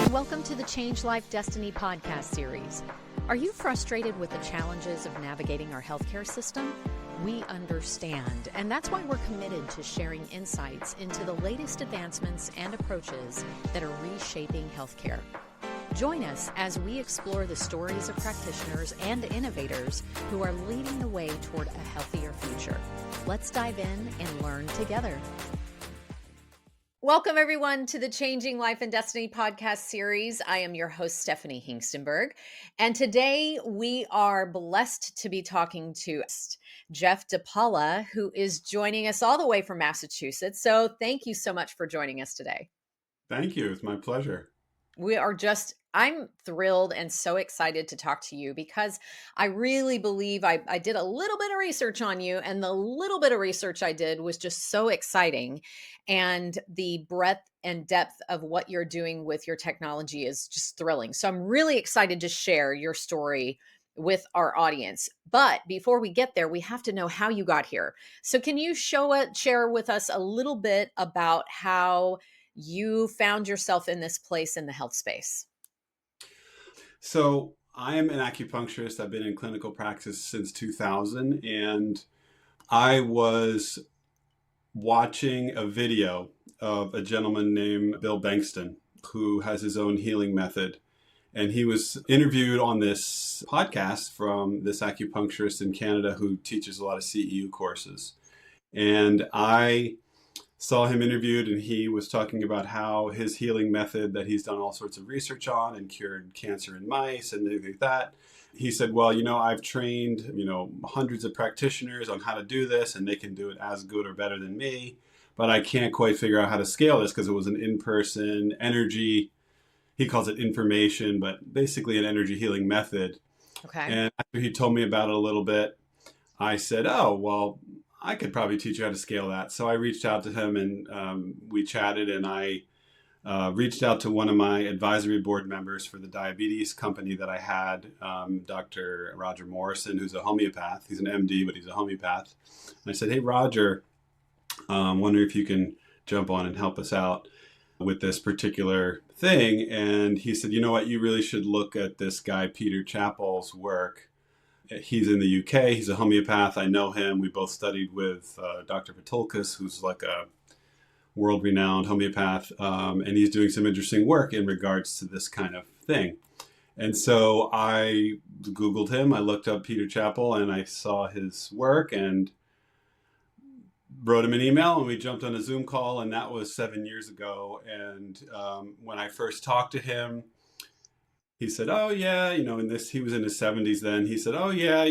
and welcome to the Change Life Destiny podcast series. Are you frustrated with the challenges of navigating our healthcare system? We understand, and that's why we're committed to sharing insights into the latest advancements and approaches that are reshaping healthcare. Join us as we explore the stories of practitioners and innovators who are leading the way toward a healthier future. Let's dive in and learn together. Welcome, everyone, to the Changing Life and Destiny podcast series. I am your host, Stephanie Hingstenberg, and today we are blessed to be talking to Geoff DePaula, who is joining us all the way from Massachusetts. So thank you so much for joining us today. Thank you. It's my pleasure. I'm thrilled and so excited to talk to you because I really believe I did a little bit of research on you, and the little bit of research I did was just so exciting. And the breadth and depth of what you're doing with your technology is just thrilling. So I'm really excited to share your story with our audience. But before we get there, we have to know how you got here. So can you share with us a little bit about how you found yourself in this place in the health space? So I'm an acupuncturist. I've been in clinical practice since 2000, and I was watching a video of a gentleman named Bill Bankston, who has his own healing method. And he was interviewed on this podcast from this acupuncturist in Canada who teaches a lot of CEU courses. And I saw him interviewed, and he was talking about how his healing method that he's done all sorts of research on and cured cancer in mice and things like that. He said, well, I've trained, hundreds of practitioners on how to do this, and they can do it as good or better than me. But I can't quite figure out how to scale this because it was an in-person energy. He calls it information, but basically an energy healing method. Okay. And after he told me about it a little bit, I said, oh, well, I could probably teach you how to scale that. So I reached out to him, and we chatted, and I reached out to one of my advisory board members for the diabetes company that I had, Dr. Roger Morrison, who's a homeopath. He's an MD, but he's a homeopath. And I said, hey, Roger, wondering if you can jump on and help us out with this particular thing. And he said, you know what, you really should look at this guy, Peter Chappell's work. He's in the UK. He's a homeopath. I know him. We both studied with Dr. Patulkas, who's like a world-renowned homeopath. And he's doing some interesting work in regards to this kind of thing. And so I Googled him. I looked up Peter Chappell, and I saw his work and wrote him an email, and we jumped on a Zoom call, and that was 7 years ago. And when I first talked to him, he said, oh, yeah, he was in his 70s then. He said, oh, yeah,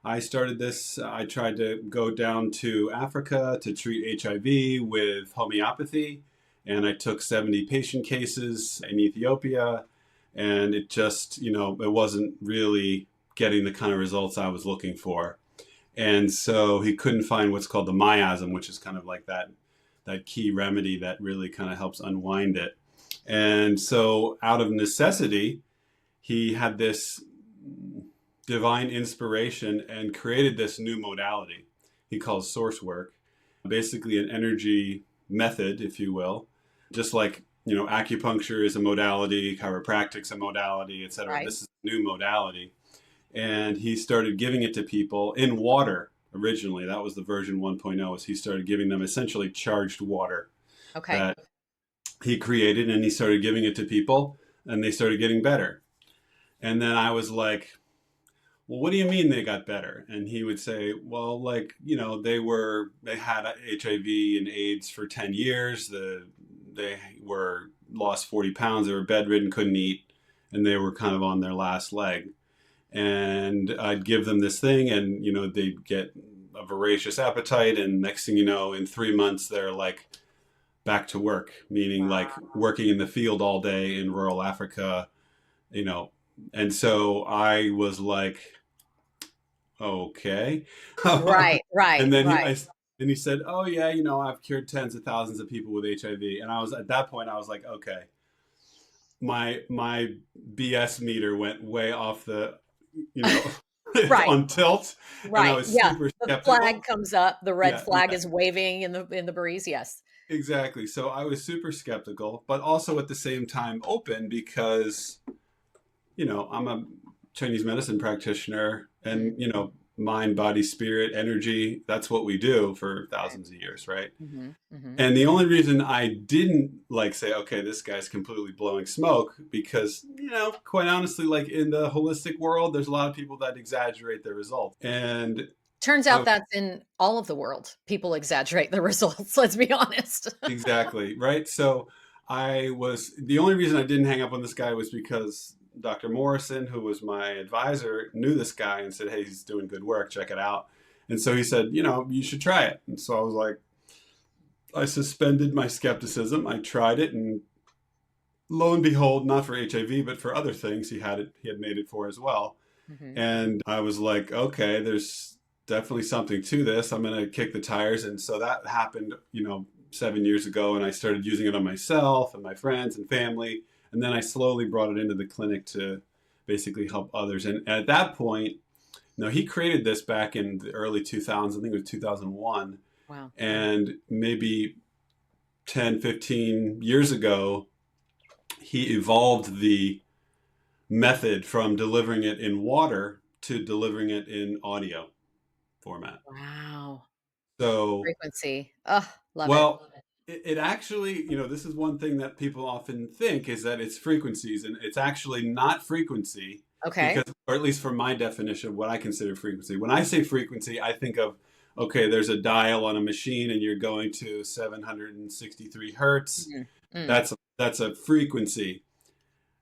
I started this. I tried to go down to Africa to treat HIV with homeopathy. And I took 70 patient cases in Ethiopia. And it just, it wasn't really getting the kind of results I was looking for. And so he couldn't find what's called the miasm, which is kind of like that key remedy that really kind of helps unwind it. And so out of necessity, he had this divine inspiration and created this new modality he calls source work, basically an energy method, if you will, just like, acupuncture is a modality, chiropractic's a modality, et cetera. Right. This is a new modality. And he started giving it to people in water originally. That was the version 1.0, is he started giving them essentially charged water. Okay. That he created, and he started giving it to people, and they started getting better. And then I was like, well, what do you mean they got better? And he would say, well, they had HIV and AIDS for 10 years. They lost 40 pounds. They were bedridden, couldn't eat, and they were kind of on their last leg. And I'd give them this thing, and, they'd get a voracious appetite. And next thing you know, in 3 months, they're like back to work, meaning like working in the field all day in rural Africa, And so I was like, okay. Right. And then he said, oh yeah, I've cured tens of thousands of people with HIV. And at that point, I was like, okay, my BS meter went way off the, right. on tilt. Right. And I was super skeptical. The flag comes up. The red flag is waving in the breeze. Yes. exactly. So I was super skeptical, but also at the same time open because, I'm a Chinese medicine practitioner Mm, and, mind, body, spirit, energy, that's what we do for right. thousands of years, right? Mhm, mhm. And the only reason I didn't like say, okay, this guy's completely blowing smoke, because, quite honestly, like in the holistic world, there's a lot of people that exaggerate their results. And Turns I out that's in all of the world. People exaggerate the results, let's be honest. exactly, right. So the only reason I didn't hang up on this guy was because Dr. Morrison, who was my advisor, knew this guy and said, hey, he's doing good work, check it out. And so he said, you should try it. And so I was like, I suspended my skepticism. I tried it, and lo and behold, not for HIV, but for other things, he had made it for as well. Mhm. And I was like, okay, there's definitely something to this. I'm going to kick the tires. And so that happened, 7 years ago. And I started using it on myself and my friends and family. And then I slowly brought it into the clinic to basically help others. And at that point, he created this back in the early 2000s. I think it was 2001. Wow. And maybe 10, 15 years ago, he evolved the method from delivering it in water to delivering it in audio format. Wow. So, Frequency. Oh, love it. well, it actually, this is one thing that people often think, is that it's frequencies, and it's actually not frequency, Okay. because, or at least from my definition of what I consider frequency. When I say frequency, I think of, okay, there's a dial on a machine and you're going to 763 hertz. Mhm. Mm. That's a frequency.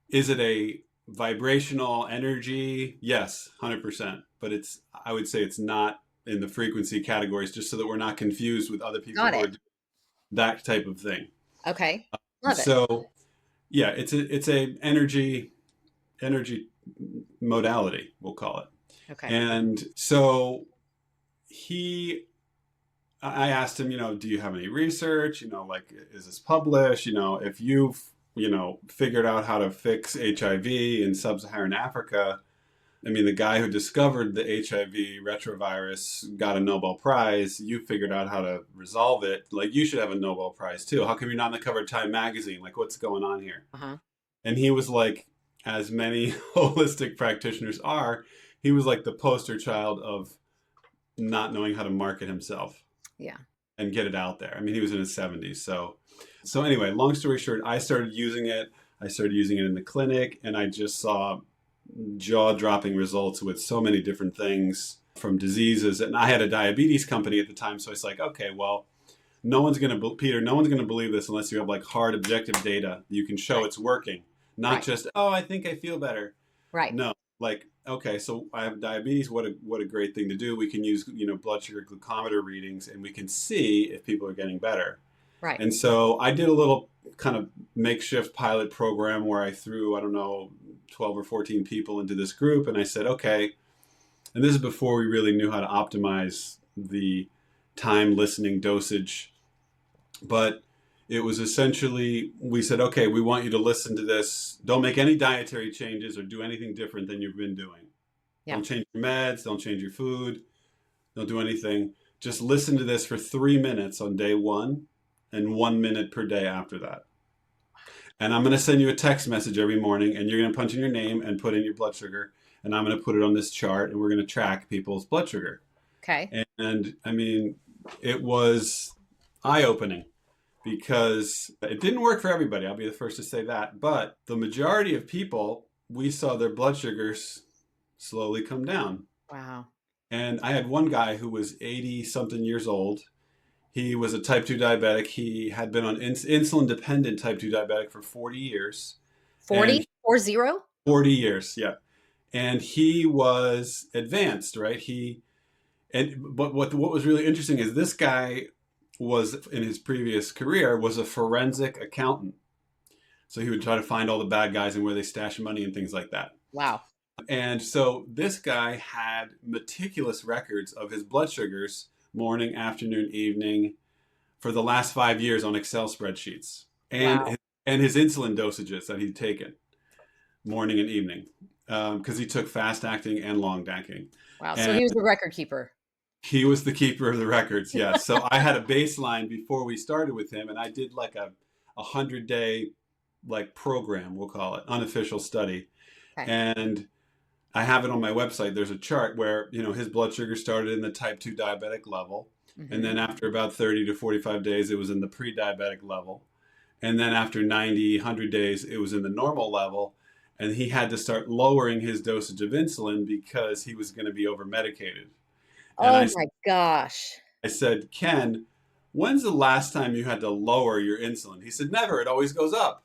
Is it a vibrational energy? Yes, 100%. But I would say it's not in the frequency categories, just so that we're not confused with other people Got who are it. doing that type of thing. Okay. And Love it. so, yeah, it's a energy modality, we'll call it. Okay. And so I asked him, do you have any research? Like, is this published? If you've, figured out how to fix HIV in sub-Saharan Africa, I mean, the guy who discovered the HIV retrovirus got a Nobel Prize. You figured out how to resolve it. Like, you should have a Nobel Prize too. How come you're not in the cover of Time magazine? Like, what's going on here? Uh-huh. And he was like, as many holistic practitioners are, he was like the poster child of not knowing how to market himself Yeah. and get it out there. I mean, he was in his 70s. So anyway, long story short, I started using it. I started using it in the clinic, and I just saw jaw-dropping results with so many different things, from diseases. And I had a diabetes company at the time, so it's like, okay, well, Peter, no one's going to believe this unless you have like hard objective data you can show Right. it's working, not Right. just, oh, I think I feel better. Right. No, like, okay, so I have diabetes. What a great thing to do. We can use, blood sugar glucometer readings, and we can see if people are getting better. Right. And so I did a little kind of makeshift pilot program where I threw, I don't know, 12 or 14 people into this group. And I said, okay, and this is before we really knew how to optimize the time listening dosage. But it was essentially, we said, okay, we want you to listen to this. Don't make any dietary changes or do anything different than you've been doing. Yeah. Don't change your meds. Don't change your food. Don't do anything. Just listen to this for 3 minutes on day one and 1 minute per day after that. And I'm going to send you a text message every morning, and you're going to punch in your name and put in your blood sugar. And I'm going to put it on this chart, and we're going to track people's blood sugar. Okay. And I mean, it was eye-opening, because it didn't work for everybody. I'll be the first to say that. But the majority of people, we saw their blood sugars slowly come down. Wow. And I had one guy who was 80 something years old. He was a type 2 diabetic. He had been on insulin dependent type 2 diabetic for 40 years. 40? And 40? 40 years, yeah. And he was advanced, right? But what was really interesting is this guy was, in his previous career, was a forensic accountant. So he would try to find all the bad guys and where they stash money and things like that. Wow. And so this guy had meticulous records of his blood sugars, morning, afternoon, evening, for the last 5 years on Excel spreadsheets, Wow. and his insulin dosages that he'd taken morning and evening, because he took fast acting and long acting. Wow. So And he was the record keeper. He was the keeper of the records, yes. So I had a baseline before we started with him, and I did like a 100-day like program, we'll call it, unofficial study. Okay. And I have it on my website. There's a chart where, his blood sugar started in the type 2 diabetic level. And Hmm. then after about 30 to 45 days, it was in the pre-diabetic level. And then after 90, 100 days, it was in the normal level. And he had to start lowering his dosage of insulin because he was going to be over medicated. And Oh my gosh. I said, Ken, when's the last time you had to lower your insulin? He said, never. It always goes up.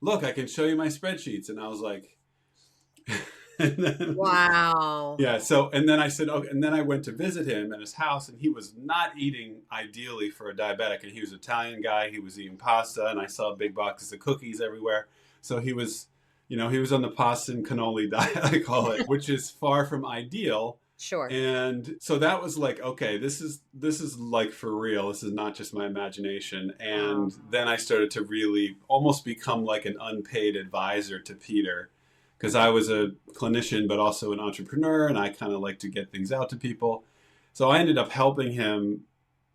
Look, I can show you my spreadsheets. And I was like, and then, Wow. yeah. So, and then I said, okay. And then I went to visit him at his house, and he was not eating ideally for a diabetic. And he was an Italian guy. He was eating pasta, and I saw big boxes of cookies everywhere. So he was on the pasta and cannoli diet, I call it, which is far from ideal. Sure. And so that was like, okay, this is like for real. This is not just my imagination. Wow. And then I started to really almost become like an unpaid advisor to Peter, because I was a clinician but also an entrepreneur, and I kind of like to get things out to people. So I ended up helping him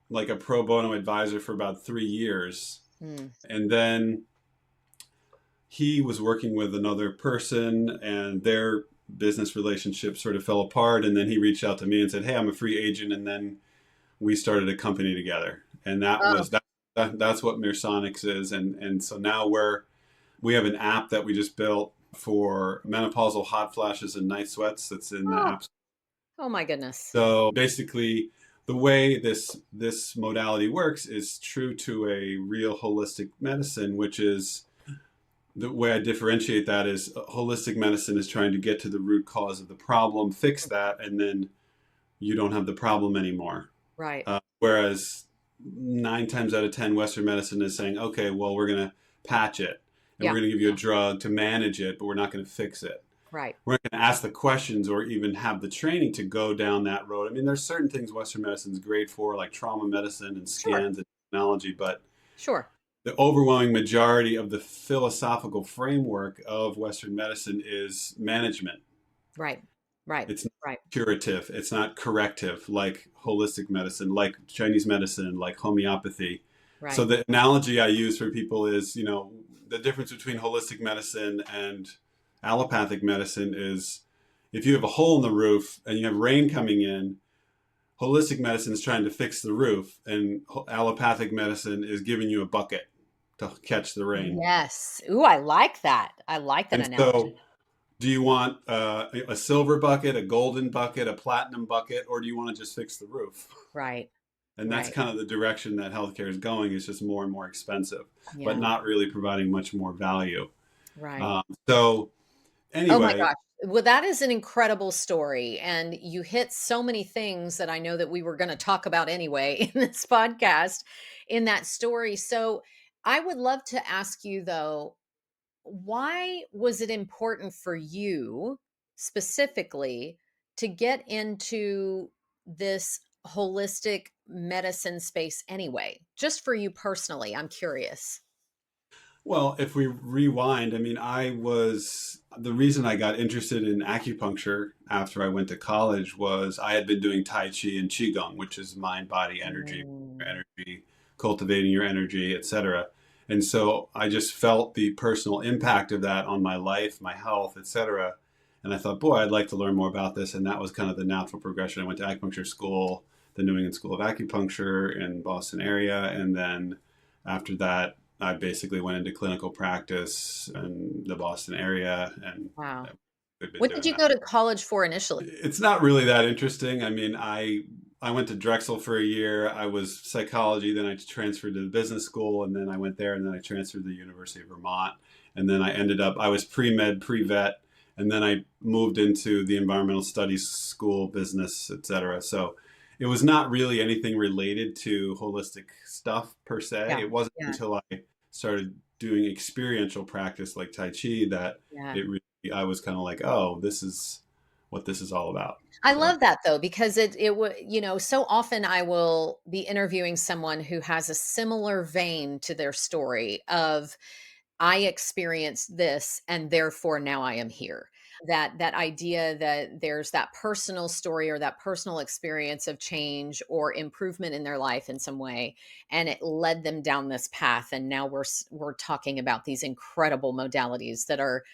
like a pro bono advisor for about 3 years. Hmm. And then he was working with another person, and their business relationship sort of fell apart. And then he reached out to me and said, hey, I'm a free agent. And then we started a company together. And Oh, that's what Mersonics is. And so now we have an app that we just built for menopausal hot flashes and night sweats that's in the oh, app. oh my goodness. So basically, the way this modality works is true to a real holistic medicine, which is the way I differentiate that is holistic medicine is trying to get to the root cause of the problem, fix that, and then you don't have the problem anymore. Right. Whereas 9 times out of 10, Western medicine is saying, okay, well, we're going to patch it and we're Yeah. going to give you a drug to manage it, but we're not going to fix it. Right. We're not going to ask the questions or even have the training to go down that road. I mean, there's certain things Western medicine is great for, like trauma medicine and Sure. scans and technology, but Sure. the overwhelming majority of the philosophical framework of Western medicine is management. Right. Right. It's not Right. curative. It's not corrective like holistic medicine, like Chinese medicine, like homeopathy. So Right. the analogy I use for people is, the difference between holistic medicine and allopathic medicine is if you have a hole in the roof and you have rain coming in, holistic medicine is trying to fix the roof, and allopathic medicine is giving you a bucket to catch the rain. Yes. Ooh, I like that. I like that And so, analogy. do you want a silver bucket, a golden bucket, a platinum bucket, or do you want to just fix the roof? Right. And that's Right. kind of the direction that healthcare is going. It's just more and more expensive, but Yeah. not really providing much more value. Right. So Oh my anyway, gosh. Well, that is an incredible story. And you hit so many things that I know that we were going to talk about anyway in this podcast in that story. So I would love to ask you, though, why was it important for you specifically to get into this holistic medicine space anyway? Just for you personally, I'm curious. well, if we rewind, I mean, the reason I got interested in acupuncture after I went to college was I had been doing Tai Chi and Qigong, which is mind, body, Mm, energy, cultivating your energy, etc. And so I just felt the personal impact of that on my life, my health, etc. And I thought, boy, I'd like to learn more about this. And that was kind of the natural progression. I went to acupuncture school, the New England School of Acupuncture in Boston area. And then after that, I basically went into clinical practice in the Boston area, and wow. I've been What did doing you that. go to college for initially? It's not really that interesting. I mean, I went to Drexel for a year. I was psychology, then I transferred to the business school, and then I went there, and then I transferred to the University of Vermont, and then I was pre-med, pre-vet, and then I moved into the environmental studies school, business, etc. So it was not really anything related to holistic stuff per se. Yeah. It wasn't Yeah. until I started doing experiential practice like Tai Chi that Yeah. it really, I was kind of like, oh, this is what this is all about. I So love that though, because it would, so often I will be interviewing someone who has a similar vein to their story of I experienced this and therefore now I am here. that idea that there's that personal story or that personal experience of change or improvement in their life in some way, and it led them down this path, and now we're talking about these incredible modalities that are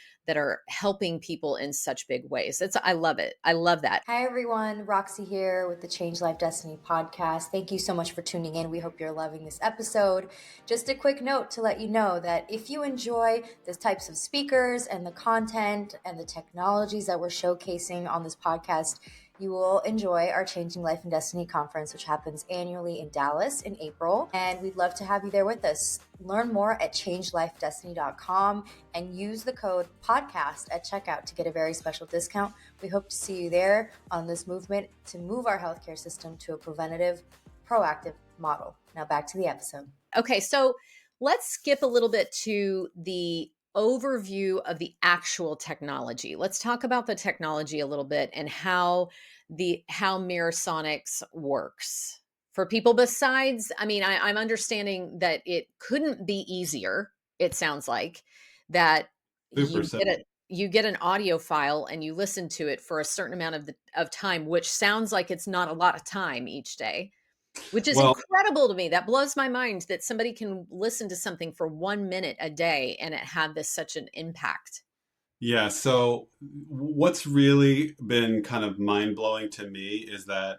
helping people in such big ways. It's I love it. I love that. Hi, everyone. Roxy here with the Change Life Destiny podcast. Thank you so much for tuning in. We hope you're loving this episode. Just a quick note to let you know that if you enjoy the types of speakers and the content and the technologies that we're showcasing on this podcast, you will enjoy our Changing Life and Destiny conference, which happens annually in Dallas in April. And we'd love to have you there with us. Learn more at changelifedestiny.com and use the code podcast at checkout to get a very special discount. We hope to see you there on this movement to move our healthcare system to a preventative, proactive model. Now back to the episode. Okay, so let's skip a little bit to the overview of the actual technology. Let's talk about the technology a little bit and how Mirasonics works. For people besides, I mean, I'm understanding that it couldn't be easier. It sounds like that Super simple. you get an audio file and you listen to it for a certain amount of time, which sounds like it's not a lot of time each day, which is Well, incredible to me. That blows my mind that somebody can listen to something for 1 minute a day and it had such an impact. yeah. So what's really been kind of mind blowing to me is that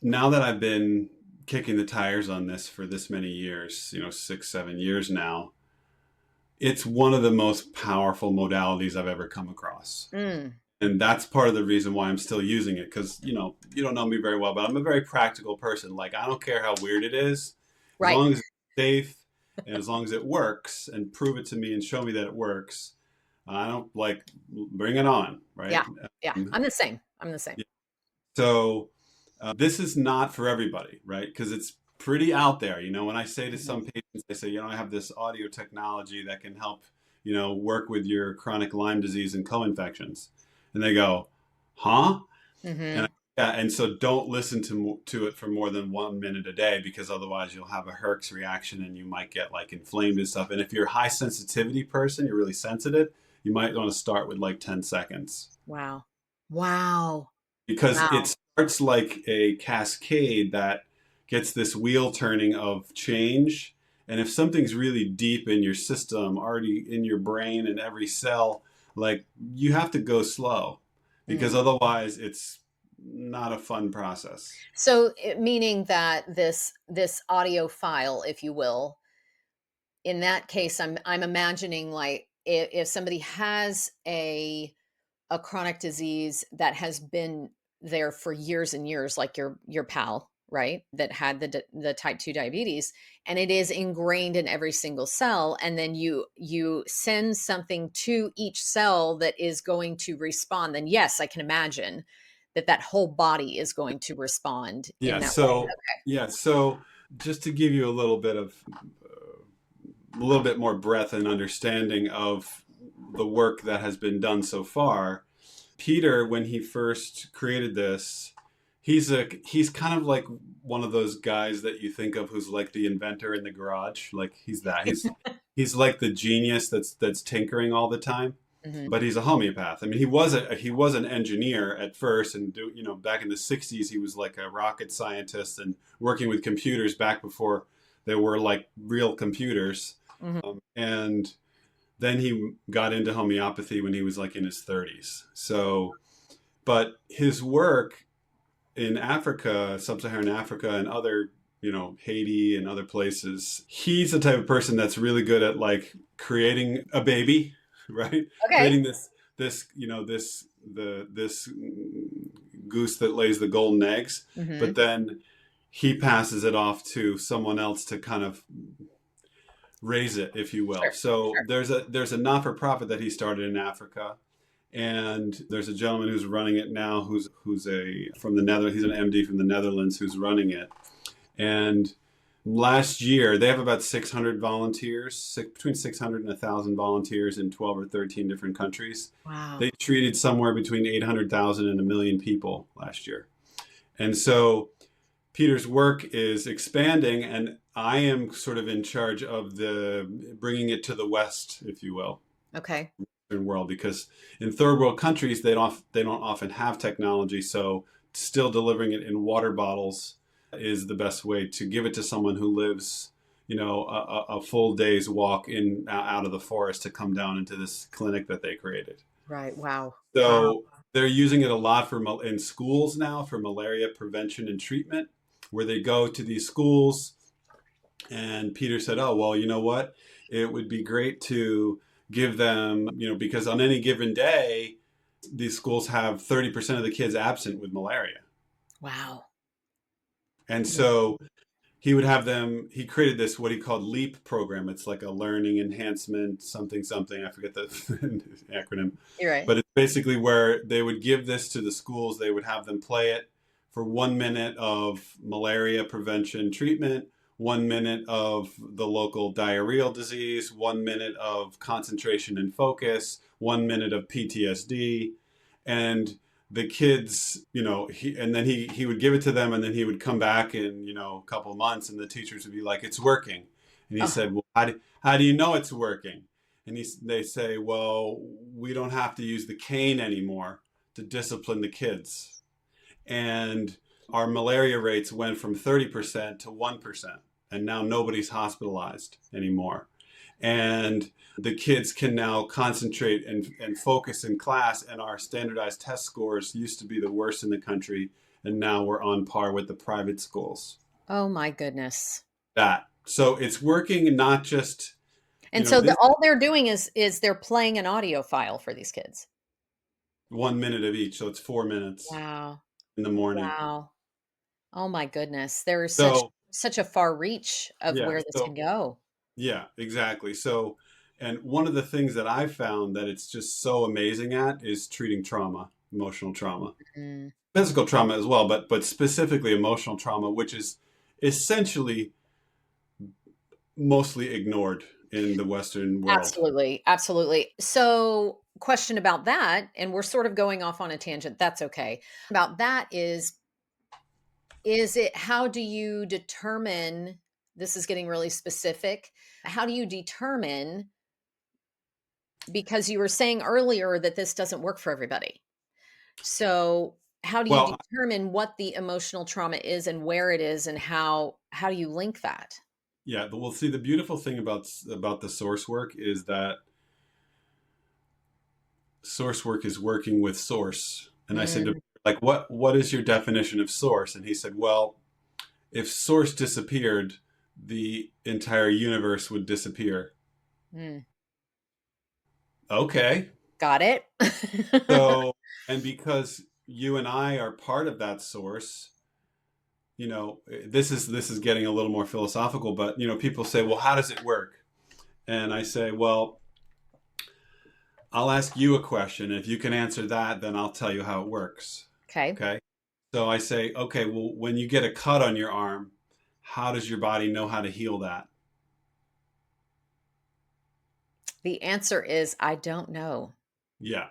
now that I've been kicking the tires on this for this many years, 6, 7 years now, it's one of the most powerful modalities I've ever come across. Mm, And that's part of the reason why I'm still using it. Because, you don't know me very well, but I'm a very practical person. Like, I don't care how weird it is, as right. long as it's safe and as long as it works and prove it to me and show me that it works. I don't like bring it on, right? Yeah. Yeah. I'm the same. I'm the same. So this is not for everybody, right? Because it's pretty out there. When I say to Mhm. some patients, I say, I have this audio technology that can help, work with your chronic Lyme disease and co-infections. And they go, huh? And Mhm. and so don't listen to it for more than 1 minute a day, because otherwise you'll have a Herx reaction and you might get like inflamed and stuff. And if you're a high sensitivity person, you're really sensitive, you might want to start with like 10 seconds. Wow. Wow. Because Wow. it starts like a cascade that gets this wheel turning of change. And if something's really deep in your system, already in your brain and every cell, like, you have to go slow, because Mm. otherwise it's not a fun process. So meaning that this audio file, if you will, in that case, I'm imagining like if somebody has a chronic disease that has been there for years and years, like your pal, right? That had the type 2 diabetes, and it is ingrained in every single cell, and then you send something to each cell that is going to respond, then yes, I can imagine that whole body is going to respond in Yeah. that way. So, yeah. So just to give you a little bit more breadth and understanding of the work that has been done so far. Peter, when he first created this, he's kind of like one of those guys that you think of who's like the inventor in the garage. Like, he's like the genius that's tinkering all the time. Mhm. But he's a homeopath. I mean, he was an engineer at first, and back in the '60s, he was like a rocket scientist and working with computers back before there were like real computers. Mhm. And then he got into homeopathy when he was like in his 30s. So, but his work in Africa, sub-Saharan Africa, and other, Haiti and other places, he's the type of person that's really good at like creating a baby, right? Okay. Creating this goose that lays the golden eggs, but Mhm. then he passes it off to someone else to kind of raise it, if you will. Sure. So Sure. there's a not-for-profit that he started in Africa, and there's a gentleman who's running it now, who's a from the Netherlands. He's an MD from the Netherlands who's running it. And last year they have about 600 volunteers, between 600 and 1,000 volunteers in 12 or 13 different countries. Wow. They treated somewhere between 800,000 and 1 million people last year. And so Peter's work is expanding, and I am sort of in charge of the bringing it to the West, if you will. Okay. Western world, because in third world countries they don't often have technology. So still delivering it in water bottles is the best way to give it to someone who lives, a full day's walk in out of the forest to come down into this clinic that they created. Right. Wow. Wow. So they're using it a lot in schools now for malaria prevention and treatment, where they go to these schools. And Peter said, "Oh, well, you know what? It would be great to give them, because on any given day, these schools have 30% of the kids absent with malaria." Wow. And so he would have them, he created this, what he called LEAP program. It's like a learning enhancement, something, something. I forget the acronym. You're right. But it's basically where they would give this to the schools. They would have them play it for 1 minute of malaria prevention treatment, 1 minute of the local diarrheal disease, 1 minute of concentration and focus, 1 minute of PTSD. And the kids, and then he would give it to them, and then he would come back in, a couple of months, and the teachers would be like, "It's working." And he Oh, said, "Well, how do you know it's working?" And they say, "Well, we don't have to use the cane anymore to discipline the kids." And our malaria rates went from 30% to 1%. And now nobody's hospitalized anymore. And the kids can now concentrate and focus in class. And our standardized test scores used to be the worst in the country. And now we're on par with the private schools. oh my goodness. So it's working, not just, And so this all they're doing is they're playing an audio file for these kids. 1 minute of each. So it's 4 minutes Wow. in the morning. Wow. Oh my goodness. There is such So, such a far reach of yeah. where this So can go. yeah, exactly. So, and one of the things that I've found that it's just so amazing at is treating trauma, emotional trauma, Mm, physical trauma as well, but specifically emotional trauma, which is essentially mostly ignored in the Western world. absolutely. Absolutely. So, question about that, and we're sort of going off on a tangent. That's okay. About that is it how do you determine this is getting really specific. How do you determine because you were saying earlier that this doesn't work for everybody. So, how do you Well, determine what the emotional trauma is and where it is and how do you link that? yeah, but we'll see. The beautiful thing about the source work is that source work is working with source. And I said, Mm, like, what is your definition of source? And he said, well, if source disappeared, the entire universe would disappear. mm, Okay. got it. So, and because you and I are part of that source, this is getting a little more philosophical, but people say, well, how does it work? And I say, well, I'll ask you a question. If you can answer that, then I'll tell you how it works. Okay. Okay. So I say, okay, well, when you get a cut on your arm, how does your body know how to heal that? The answer is I don't know. Yeah.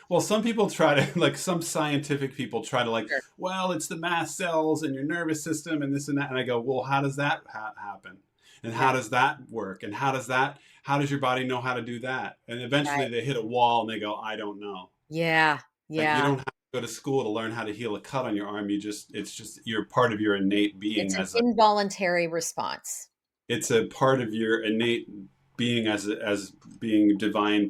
Well, some people try to, like, some scientific people try to, like, Sure. well, it's the mast cells and your nervous system and this and that. And I go, well, how does that happen? And Yeah. how does that work? And how does your body know how to do that? And eventually Right. they hit a wall and they go, I don't know. Yeah. Like, you Yeah. don't have to go to school to learn how to heal a cut on your arm. It's just, you're part of your innate being It's an involuntary response. it's a part of your innate being as being divine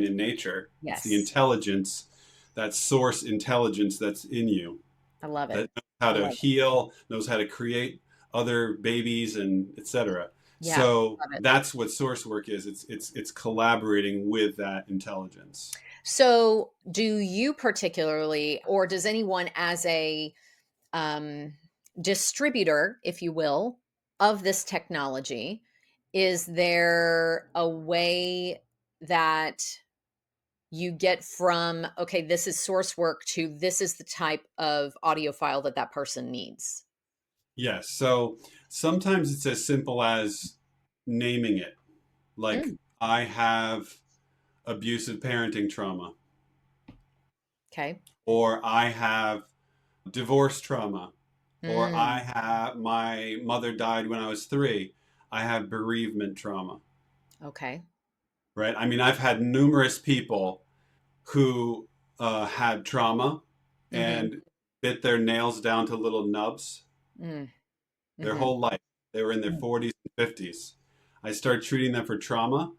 in nature. It's the Yes. intelligence, that source intelligence that's in you, I love it. that knows how I to love it. heal, knows how to create other babies and etc. Yeah. So Love it. that's what source work is. It's collaborating with that intelligence. So, do you particularly, or does anyone as a um, distributor, if you will, of this technology, is there a way that you get from, okay, this is source work to this is the type of audio file that that person needs? Yes. So sometimes it's as simple as naming it. Like, Mm, I have abusive parenting trauma, okay. or I have divorce trauma, or I Mm, have my mother died when I was 3. I have bereavement trauma. okay. right? I mean, I've had numerous people who had trauma Mhm. and bit their nails down to little nubs Mm. their Mhm. whole life. They were in their Mm. 40s and 50s. I start treating them for trauma.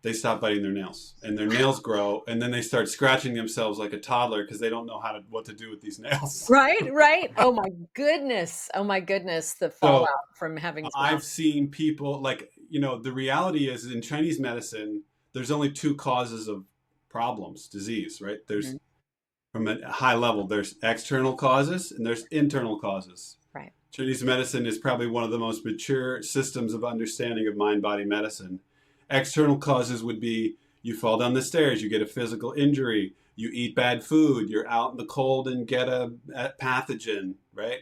They stop biting their nails, and their nails grow, and then they start scratching themselves like a toddler because they don't know what to do with these nails. Right, right. Oh my goodness. Oh my goodness, the fallout So from having trauma. I've seen people like, the reality is in Chinese medicine, there's only two causes of problems, disease, right? There's Mhm. from a high level, there's external causes and there's internal causes. Right. Chinese medicine is probably one of the most mature systems of understanding of mind body medicine. External causes would be you fall down the stairs, you get a physical injury, you eat bad food, you're out in the cold and get a pathogen, right?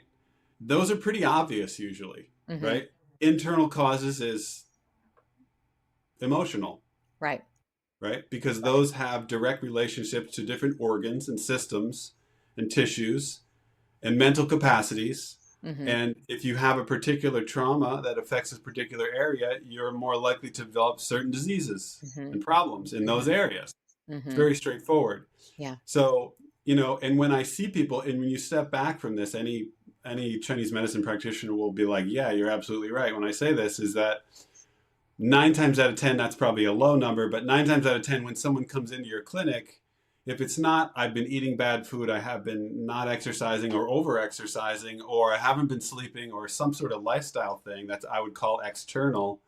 Those are pretty obvious usually, Mhm. right? Internal causes is emotional, Right. right? Because Right. those have direct relationships to different organs and systems and tissues and mental capacities. Mhm. And if you have a particular trauma that affects a particular area, you're more likely to develop certain diseases Mhm. and problems in those Mhm. areas. It's Mhm. very straightforward. Yeah. So, and when I see people, and when you step back from this, any Chinese medicine practitioner will be like, yeah, you're absolutely right. When I say this, is that 9 times out of 10, that's probably a low number, but 9 times out of 10, when someone comes into your clinic, if it's not, I've been eating bad food, I have been not exercising or over exercising, or I haven't been sleeping, or some sort of lifestyle thing that I would call external,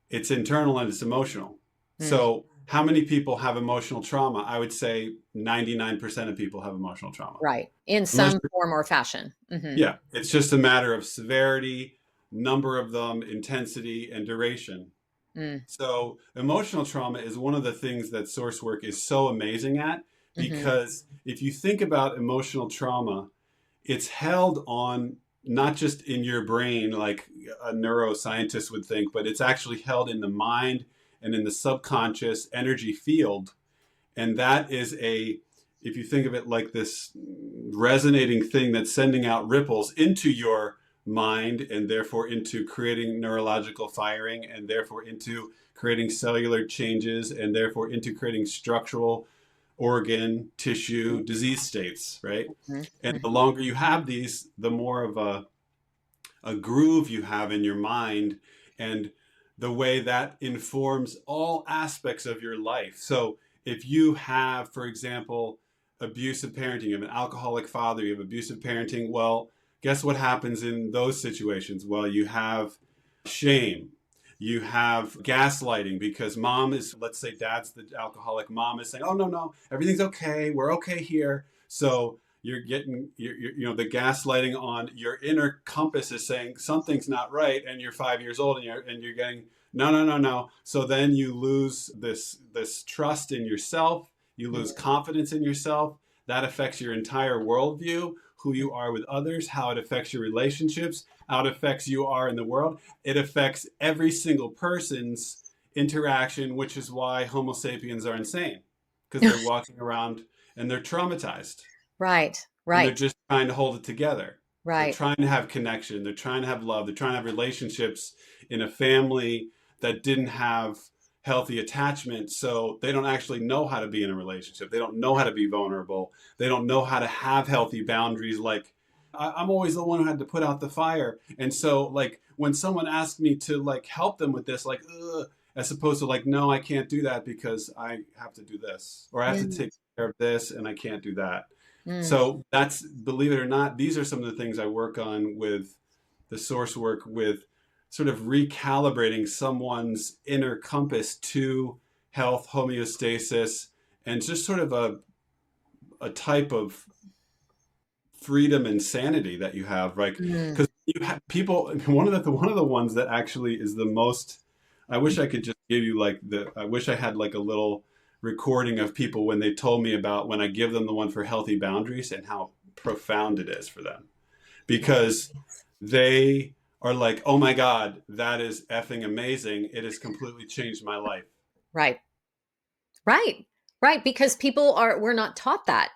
it's internal and it's emotional. Mm. So, how many people have emotional trauma? I would say 99% of people have emotional trauma. Right. In Unless some form or fashion. Mhm. Yeah, it's just a matter of severity, number of them, intensity, and duration. Mm. So, emotional trauma is one of the things that source work is so amazing at Mhm. because if you think about emotional trauma, it's held on not just in your brain like a neuroscientist would think, but it's actually held in the mind and in the subconscious energy field. And that is if you think of it like this resonating thing that's sending out ripples into your mind and therefore into creating neurological firing and therefore into creating cellular changes and therefore into creating structural organ tissue disease states, right? Mhm. And the Mhm. longer you have these, the more of a groove you have in your mind and the way that informs all aspects of your life. So if you have, for example, abusive parenting, you have an alcoholic father, you have abusive parenting, well, guess what happens in those situations? Well, you have shame. You have gaslighting because mom is, let's say dad's the alcoholic, mom is saying, oh, no, no, everything's okay. We're okay here. So you're getting the gaslighting on your inner compass is saying something's not right and you're 5 years old and you're getting no, no, no, no. So then you lose this trust in yourself, you lose Mhm. confidence in yourself. That affects your entire worldview, who you are with others, how it affects your relationships, how it affects you are in the world. It affects every single person's interaction, which is why homo sapiens are insane because they're walking around and they're traumatized Right. and they're Right. just trying to hold it together. They're Right. trying to have connection. They're trying to have love. They're trying to have relationships in a family that didn't have healthy attachment. So they don't actually know how to be in a relationship. They don't know how to be vulnerable. They don't know how to have healthy boundaries. Like, I'm always the one who had to put out the fire. And so, like, when someone asked me to, like, help them with this, like, ugh, as opposed to, like, no, I can't do that because I have to do this, or I have to Mm. take care of this and I can't do that. Mm. So that's, believe it or not, these are some of the things I work on with the source work, with sort of recalibrating someone's inner compass to health, homeostasis, and just sort of a type of freedom and sanity that you have, right? Mm. Because you have people. One of the ones that actually is the most. I wish I could just give you like the. I wish I had like a little recording of people when they told me about when I give them the one for healthy boundaries and how profound it is for them because they are like, oh my god, that is effing amazing. It has completely changed my life. Right. Right. Right. Because we're not taught that.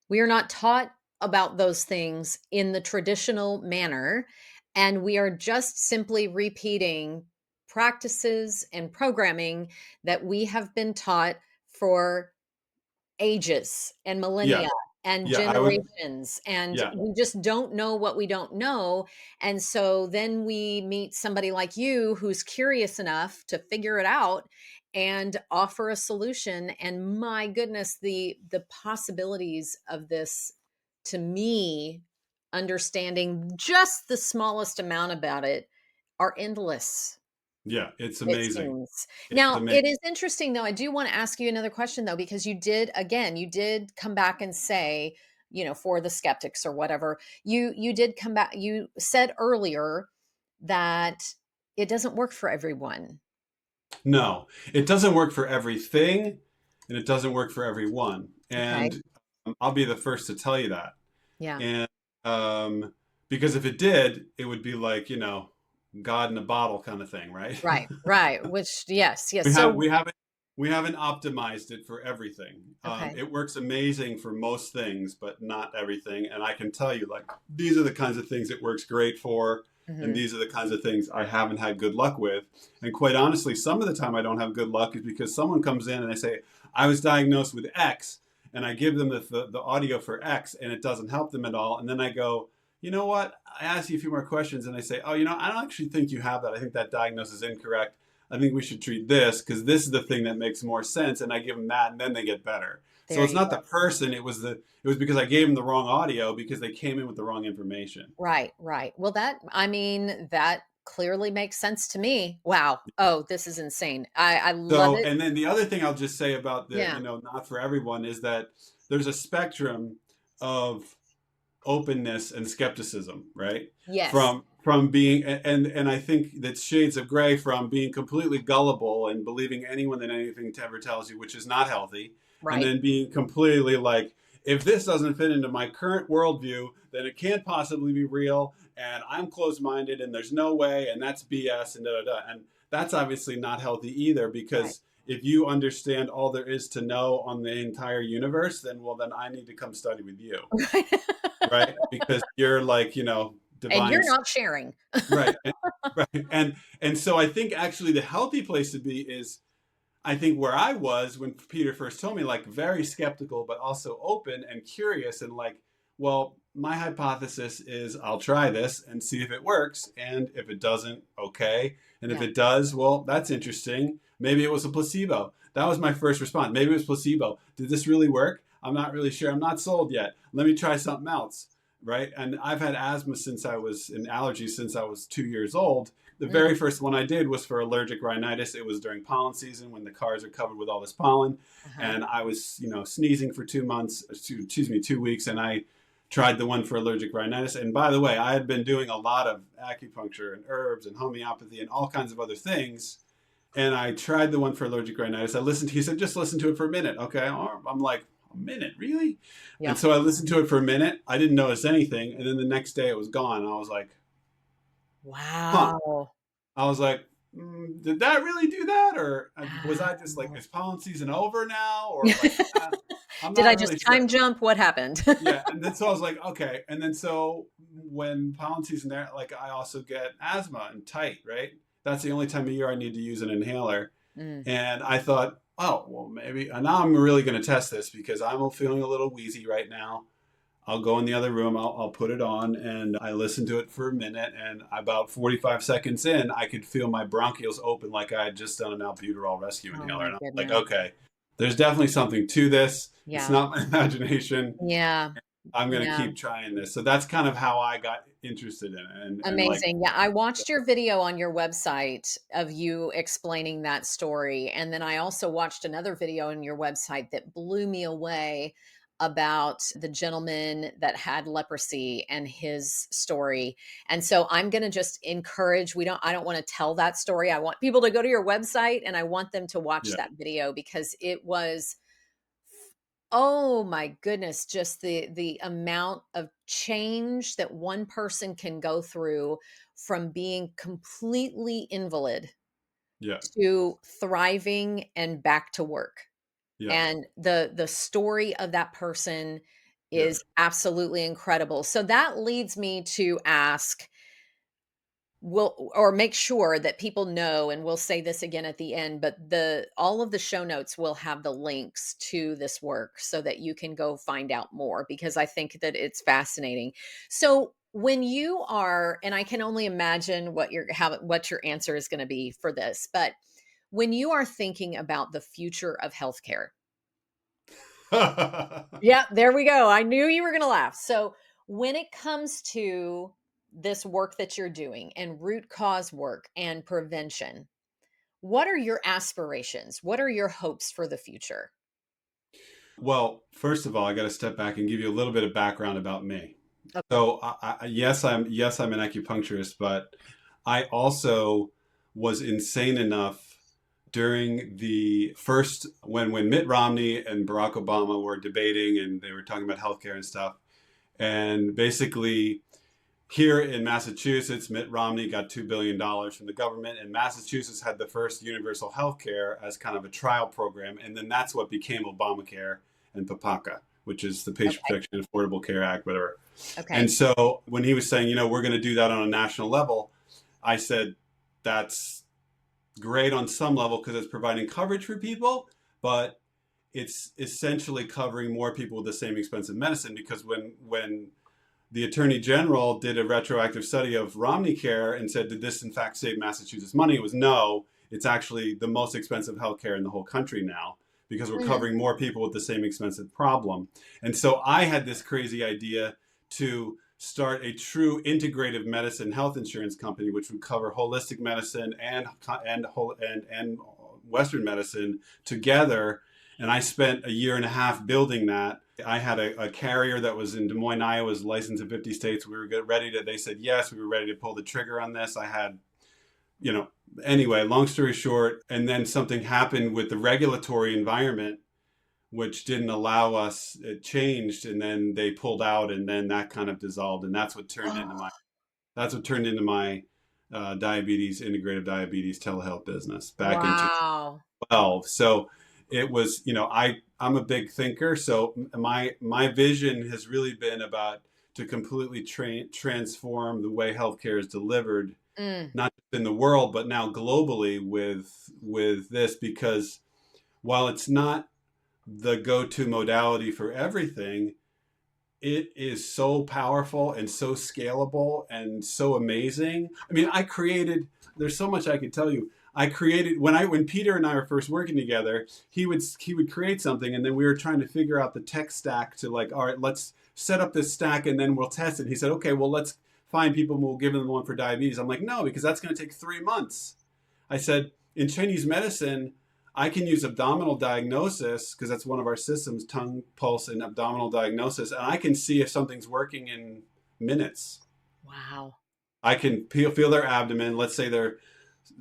We are not taught about those things in the traditional manner. And we are just simply repeating practices and programming that we have been taught for ages and Yeah. millennia and Yeah. I would. generations, and Yeah. we just don't know what we don't know. And so then we meet somebody like you who's curious enough to figure it out and offer a solution. And my goodness, the possibilities of this, to me, understanding just the smallest amount about it, are endless. Yeah. It's It amazing. seems. It's Now, amazing. it is interesting though, I do wanna ask you another question though, because you did come back and say, for the skeptics or whatever, you did come back, you said earlier that it doesn't work for everyone. No, it doesn't work for everything, and it doesn't work for everyone. Okay. And I'll be the first to tell you that. Yeah. And because if it did, it would be like, God in a bottle kind of thing, right? Right, right, which yes, yes. we have So we haven't we haven't optimized it for everything. okay. It works amazing for most things, but not everything. And I can tell you, like, these are the kinds of things it works great for, and Mhm. these are the kinds of things I haven't had good luck with. And quite honestly, some of the time I don't have good luck is because someone comes in and they say, I was diagnosed with X, and I give them the audio for X, and it doesn't help them at all. And then I go, you know what? I ask you a few more questions, and they say, oh, I don't actually think you have that. I think that diagnosis is incorrect. I think we should treat this because this is the thing that makes more sense. And I give them that, and then they get better. So There it's you not go. the person. It was because I gave them the wrong audio because they came in with the wrong information. Right, right. Well, that clearly makes sense to me. Wow. Oh, this is insane. I love So, it. and then the other thing I'll just say about the, Yeah. not for everyone is that there's a spectrum of openness and skepticism, right? Yes. From being, and I think that's shades of gray, from being completely gullible and believing anyone that anything ever tells you, which is not healthy, and Right. then being completely like, if this doesn't fit into my current worldview, then it can't possibly be real, and I'm closed-minded, and there's no way, and that's BS, and da da da. And that's obviously not healthy either, Right. because if you understand all there is to know on the entire universe, then I need to come study with you, right? Because you're like, And divine. you're not sharing. Right. Right. And so I think actually the healthy place to be is, I think, where I was when Peter first told me, like, very skeptical, but also open and curious, and like, well, my hypothesis is I'll try this and see if it works. And if it doesn't, okay. And if Yeah. it does, well, that's interesting. Maybe it was a placebo. That was my first response. Maybe it was placebo. Did this really work? I'm not really sure. I'm not sold yet. Let me try something else. Right. And I've had asthma and allergies since I was 2 years old. The Mm, very first one I did was for allergic rhinitis. It was during pollen season when the cars are covered with all this pollen. uh-huh. And I was, sneezing for 2 months, excuse me, 2 weeks. And I tried the one for allergic rhinitis. And by the way, I had been doing a lot of acupuncture and herbs and homeopathy and all kinds of other things. And I tried the one for allergic rhinitis. He said, just listen to it for a minute. Okay. I'm like, a minute, really? Yeah. And so I listened to it for a minute. I didn't notice anything. And then the next day it was gone. And I was like, huh. Wow. I was like, did that really do that? Or was I just like, Wow. is pollen season over now? Or like, I'm Did I not just really sure. time jump? What happened? Yeah. And then so I was like, okay. And then so when pollen season there, like, I also get asthma and tight, right? That's the only time of year I need to use an inhaler. Mm. And I thought, oh, well, maybe. And now I'm really going to test this because I'm feeling a little wheezy right now. I'll go in the other room, I'll put it on, and I listened to it for a minute. And about 45 seconds in, I could feel my bronchioles open like I had just done an albuterol rescue Oh inhaler. my And I was like, goodness. okay, there's definitely something to this. It's Yeah. not my imagination. Yeah. I'm going to Yeah. keep trying this. So that's kind of how I got interested in it. And like, Amazing. Yeah, I watched your video on your website of you explaining that story. And then I also watched another video on your website that blew me away about the gentleman that had leprosy and his story. And so I'm going to just encourage, I don't want to tell that story. I want people to go to your website and I want them to watch yeah, that video because it was, oh my goodness, just the amount of change that one person can go through from being completely invalid yeah, to thriving and back to work. yeah, And the story of that person yeah, is absolutely incredible. So that leads me to ask, we'll or make sure that people know, and we'll say this again at the end, but the all of the show notes will have the links to this work so that you can go find out more, because I think that it's fascinating. So when you are, and I can only imagine what your answer is going to be for this, but when you are thinking about the future of healthcare. Yeah, there we go. I knew you were going to laugh. So, when it comes to this work that you're doing and root cause work and prevention, what are your aspirations? What are your hopes for the future? Well, first of all, I got to step back and give you a little bit of background about me. Okay. So, yes, I'm an acupuncturist, but I also was insane enough during the first when Mitt Romney and Barack Obama were debating and they were talking about healthcare and stuff, and basically here in Massachusetts, Mitt Romney got $2 billion from the government, and Massachusetts had the first universal health care as kind of a trial program. And then that's what became Obamacare and PPACA, which is the Patient Okay. Protection and Affordable Care Act, whatever. Okay. And so when he was saying, we're going to do that on a national level, I said, that's great on some level because it's providing coverage for people, but it's essentially covering more people with the same expensive medicine, because when the Attorney General did a retroactive study of Romney Care and said, did this in fact save Massachusetts money? It was no. It's actually the most expensive healthcare in the whole country now, because we're Mhm. covering more people with the same expensive problem. And so I had this crazy idea to start a true integrative medicine health insurance company, which would cover holistic medicine and Western medicine together. And I spent a year and a half building that. I had a carrier that was in Des Moines, Iowa, was licensed in 50 states. We were ready to, they said yes, we were ready to pull the trigger on this. I had, anyway, long story short, and then something happened with the regulatory environment, which didn't allow us, it changed, and then they pulled out, and then that kind of dissolved. And that's what turned into my diabetes, integrative diabetes telehealth business back in Wow. 2012. So it was, I'm a big thinker. So my vision has really been about to completely transform the way healthcare is delivered, Mm. not just in the world, but now globally with this, because while it's not the go-to modality for everything, it is so powerful and so scalable and so amazing. I mean, there's so much I could tell you. I created when Peter and I were first working together, he would create something, and then we were trying to figure out the tech stack to, like, all right, let's set up this stack and then we'll test it. He said, okay, well, let's find people and we'll give them one for diabetes. I'm like, no, because that's going to take 3 months. I said, in Chinese medicine, I can use abdominal diagnosis, because that's one of our systems, tongue, pulse, and abdominal diagnosis, and I can see if something's working in minutes. Wow. I can feel their abdomen. Let's say their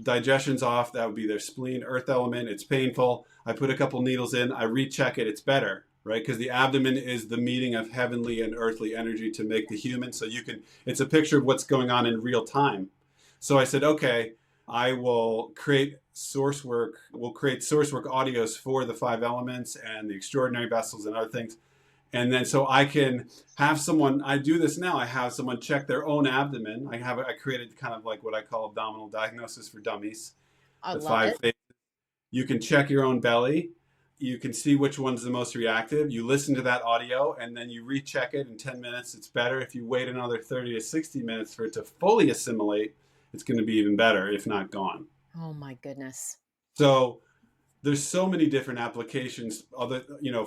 digestion's off. That would be their spleen, earth element. It's painful. I put a couple needles in. I recheck it. It's better, right? Because the abdomen is the meeting of heavenly and earthly energy to make the human. So it's a picture of what's going on in real time. So I said, okay, I will create source work. We'll create source work audios for the 5 elements and the extraordinary vessels and other things. And then so I can have someone, I do this now, I have someone check their own abdomen. I created kind of like what I call abdominal diagnosis for dummies. I The love five it. things. You can check your own belly. You can see which one's the most reactive. You listen to that audio and then you recheck it in 10 minutes. It's better. If you wait another 30 to 60 minutes for it to fully assimilate, it's going to be even better, if not gone. Oh my goodness. So there's so many different applications,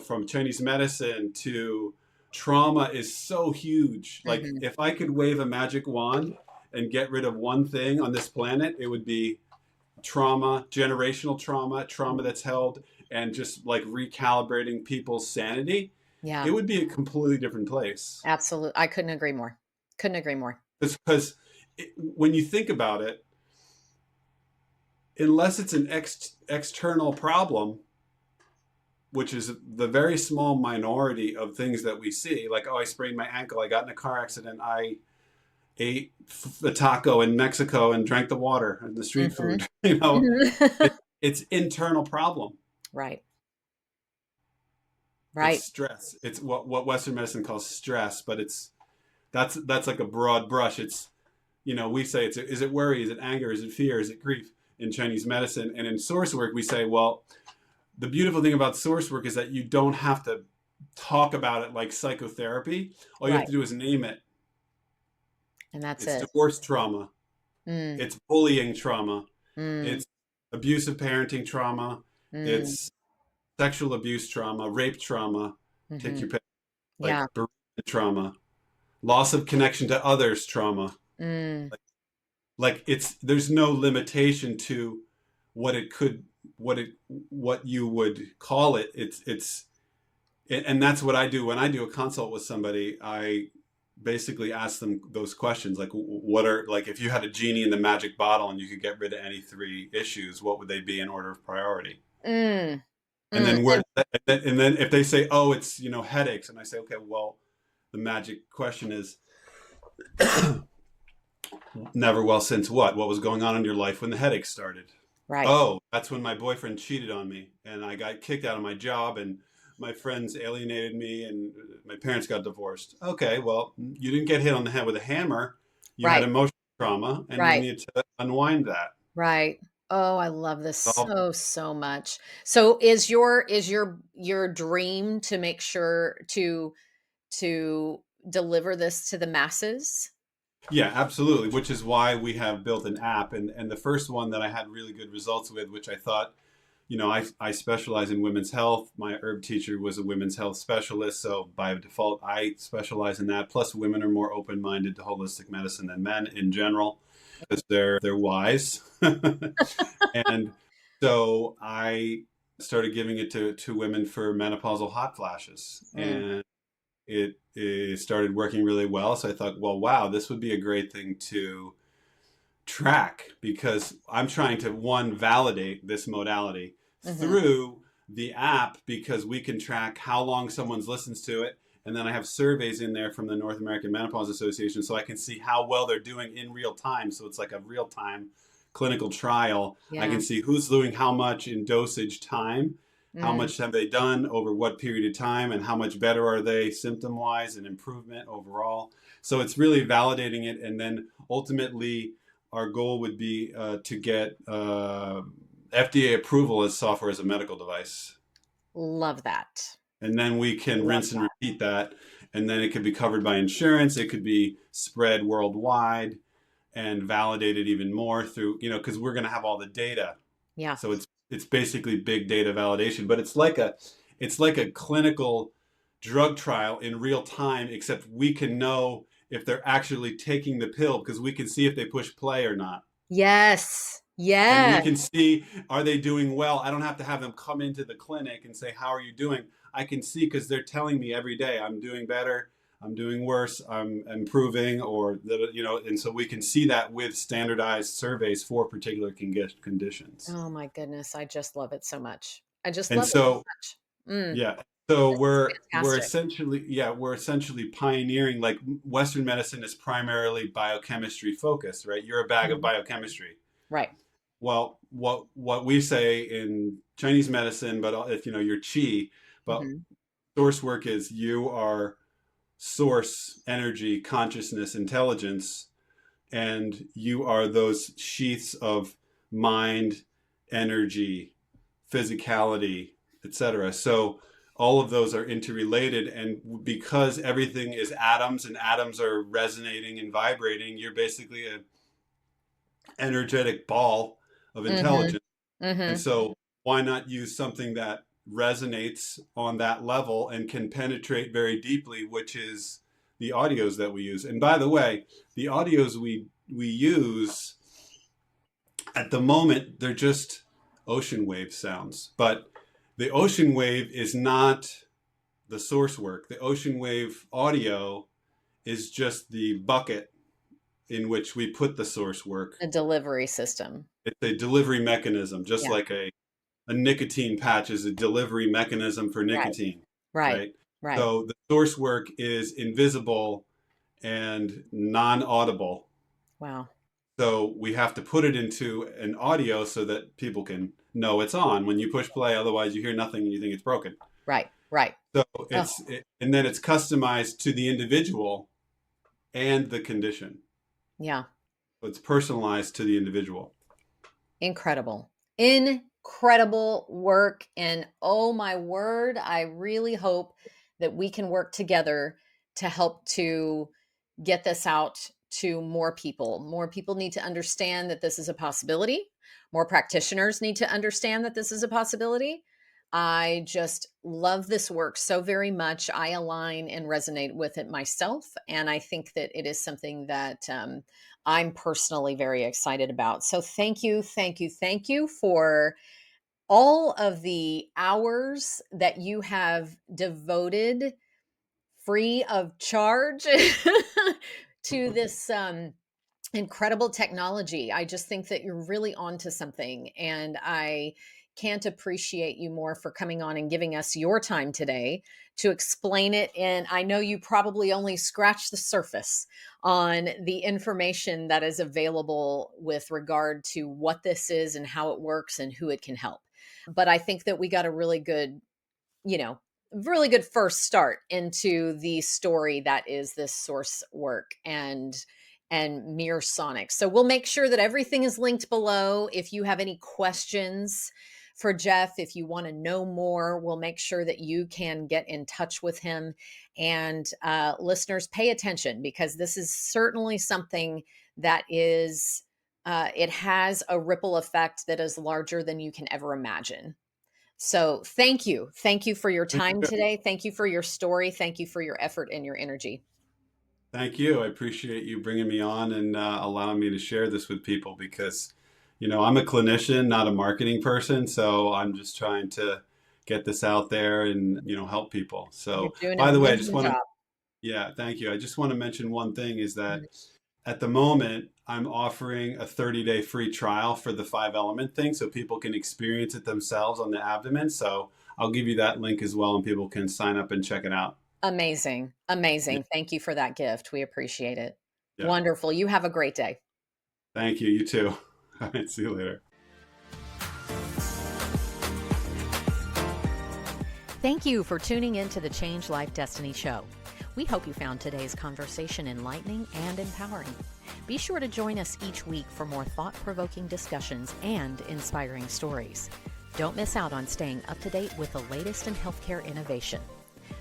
from Chinese medicine to trauma is so huge. Like, Mhm. if I could wave a magic wand and get rid of one thing on this planet, it would be trauma, generational trauma that's held, and just like recalibrating people's sanity. Yeah, It would be a completely different place. absolutely. I couldn't agree more. Couldn't agree more. Because when you think about it, unless it's an external problem, which is the very small minority of things that we see, like, oh, I sprained my ankle, I got in a car accident, I ate a taco in Mexico and drank the water and the street Mhm. food. Mhm. It's internal problem. Right. It's Right. stress. It's what Western medicine calls stress, but that's like a broad brush. It's we say is it worry, is it anger, is it fear, is it grief in Chinese medicine? And in source work, we say, well, the beautiful thing about source work is that you don't have to talk about it like psychotherapy. All you have Right. to do is name it. And that's It's it. divorce trauma. Mm, It's bullying trauma. mm, It's abusive parenting trauma. mm, It's sexual abuse trauma, rape trauma, take hmm. your pick, like Yeah. bereavement trauma, loss of connection to others trauma. Mm, Like there's no limitation to what it could, what you would call it. And that's what I do when I do a consult with somebody. I basically ask them those questions, like what are, like, if you had a genie in the magic bottle and you could get rid of any three issues, what would they be in order of priority? mm, And mm. then and then if they say, oh, it's, headaches, and I say, okay, well, the magic question is, never well since what was going on in your life when the headaches started? Right. Oh, that's when my boyfriend cheated on me and I got kicked out of my job and my friends alienated me and my parents got divorced. Okay, well, you didn't get hit on the head with a hammer. You had Right. emotional trauma and you Right. need to unwind that. Right. Oh, I love this All, so, so much. So is your dream to make sure to deliver this to the masses? yeah, absolutely, which is why we have built an app. And the first one that I had really good results with, which I thought, I specialize in women's health. My herb teacher was a women's health specialist. So by default, I specialize in that. Plus, women are more open-minded to holistic medicine than men in general because they're wise. And so I started giving it to women for menopausal hot flashes. Mm, And it started working really well. So I thought, well, wow, this would be a great thing to track because I'm trying to, one, validate this modality mhm. through the app because we can track how long someone's listens to it. And then I have surveys in there from the North American Menopause Association so I can see how well they're doing in real time. So it's like a real time clinical trial. I Yeah. can see who's doing how much in dosage time, how Mm, much have they done over what period of time, and how much better are they symptom wise and improvement overall. So it's really validating it. And then ultimately, our goal would be to get FDA approval as software as a medical device. love that. And then we can Love rinse and repeat that. And then it could be covered by insurance. It could be spread worldwide and validated even more through, because we're going to have all the data. yeah. So it's basically big data validation, but it's like a clinical drug trial in real time, except we can know if they're actually taking the pill because we can see if they push play or not. Yes. And we Yes. can see, are they doing well? I don't have to have them come into the clinic and say, how are you doing? I can see because they're telling me every day, I'm doing better, I'm doing worse, I'm improving, and so we can see that with standardized surveys for particular conditions. Oh my goodness, I just love it so much. I just And love it so so, much. Mm, yeah, so this is we're fantastic. essentially, pioneering. Like Western medicine is primarily biochemistry focused, right? You're a bag of Mhm. biochemistry. Right. Well, what we say in Chinese medicine, but if you're qi, but Mhm. source work is you are source, energy, consciousness, intelligence, and you are those sheaths of mind, energy, physicality, etc. So all of those are interrelated, and because everything is atoms and atoms are resonating and vibrating, you're basically a energetic ball of Mhm. intelligence. And Mhm. so why not use something that resonates on that level and can penetrate very deeply, which is the audios that we use. And by the way, the audios we use at the moment, they're just ocean wave sounds. But the ocean wave is not the source work. The ocean wave audio is just the bucket in which we put the source work. A delivery system. It's a delivery mechanism, just Yeah. like a nicotine patch is a delivery mechanism for Right. nicotine, Right. right? Right. So the source work is invisible and non-audible. Wow. So we have to put it into an audio so that people can know it's on when you push play. Otherwise, you hear nothing and you think it's broken. Right. Right. So Oh, and then it's customized to the individual and the condition. yeah. It's personalized to the individual. Incredible. Incredible work. And oh my word, I really hope that we can work together to help to get this out to more people. More people need to understand that this is a possibility. More practitioners need to understand that this is a possibility. I just love this work so very much. I align and resonate with it myself. And I think that it is something that I'm personally very excited about. So thank you, thank you, thank you for all of the hours that you have devoted free of charge to this incredible technology. I just think that you're really onto something. And I can't appreciate you more for coming on and giving us your time today to explain it. And I know you probably only scratched the surface on the information that is available with regard to what this is and how it works and who it can help. But I think that we got a really good, you know, really good first start into the story that is this source work and Mere Sonic. So we'll make sure that everything is linked below. If you have any questions for Geoff, if you want to know more, we'll make sure that you can get in touch with him. And listeners, pay attention, because this is certainly something that is, it has a ripple effect that is larger than you can ever imagine. So thank you. Thank you for your time today. Thank you for your story. Thank you for your effort and your energy. Thank you. I appreciate you bringing me on and allowing me to share this with people, because, I'm a clinician, not a marketing person. So I'm just trying to get this out there and, help people. You're So, doing an by the way, I just amazing want to, job. yeah, thank you. I just want to mention one thing is that Mhm. at the moment, I'm offering a 30-day free trial for the 5-element thing so people can experience it themselves on the abdomen. So I'll give you that link as well, and people can sign up and check it out. Amazing. Yeah. Amazing. Thank you for that gift. We appreciate it. Yeah. Wonderful. You have a great day. Thank you. You too. All right. See you later. Thank you for tuning in to the Change Life Destiny Show. We hope you found today's conversation enlightening and empowering. Be sure to join us each week for more thought-provoking discussions and inspiring stories. Don't miss out on staying up to date with the latest in healthcare innovation.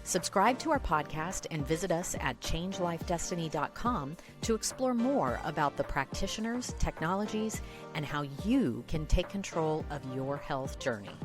Subscribe to our podcast and visit us at changelifedestiny.com to explore more about the practitioners, technologies, and how you can take control of your health journey.